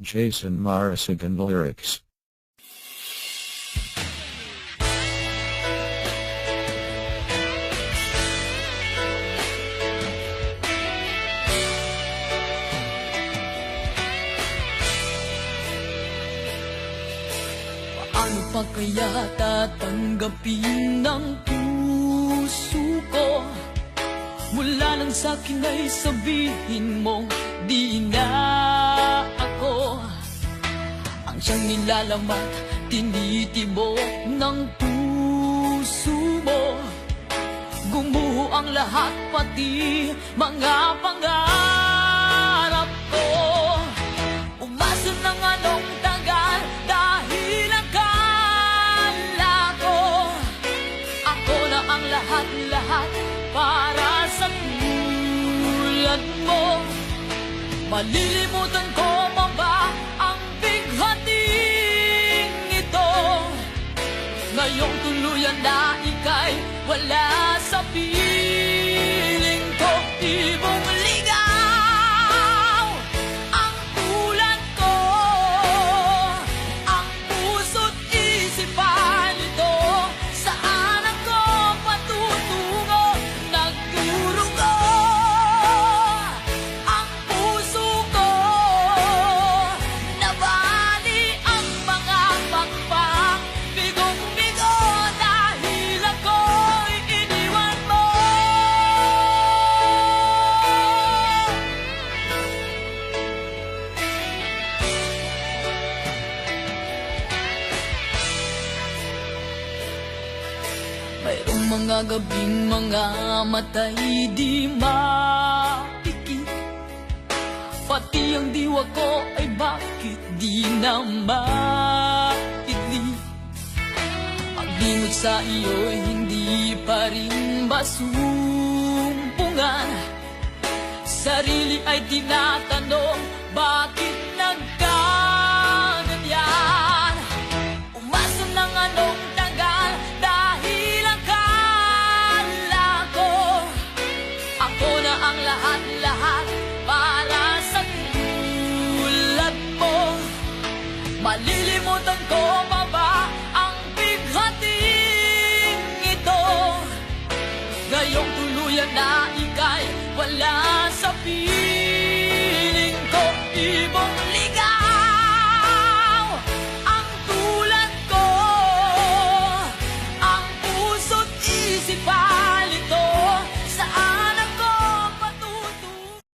Jason Marasigan lyrics. Paano pa kaya tatanggapin ng puso ko? Mula lang sa'kin ay sabihin mo, di na ako ang siyang nilalamat, tinitibok ng puso mo. Gumuho ang lahat, pati mga pangarap ko. Umasa ng anong tagal dahil akala ko ako na ang lahat-lahat para sa tulad mo. Malilimutan ko pa ba ang bighating ito? Ngayong tuluyan na ika'y wala sa piling ko. Di mong ligaw ang tulad ko, ang puso't isipan nito. Saan ako patutungo? Nagdurugo ang puso ko, nabali ang mga pakpak. Bigong-bigo dahil ako'y iniwan mo. Mayroong mga gabing mga matay di mapikit, pati ang diwa ko ay bakit di na maitli. Ang lingot sa iyo'y hindi pa rin masumpungan. Sarili ay tinatanong, bakit nagka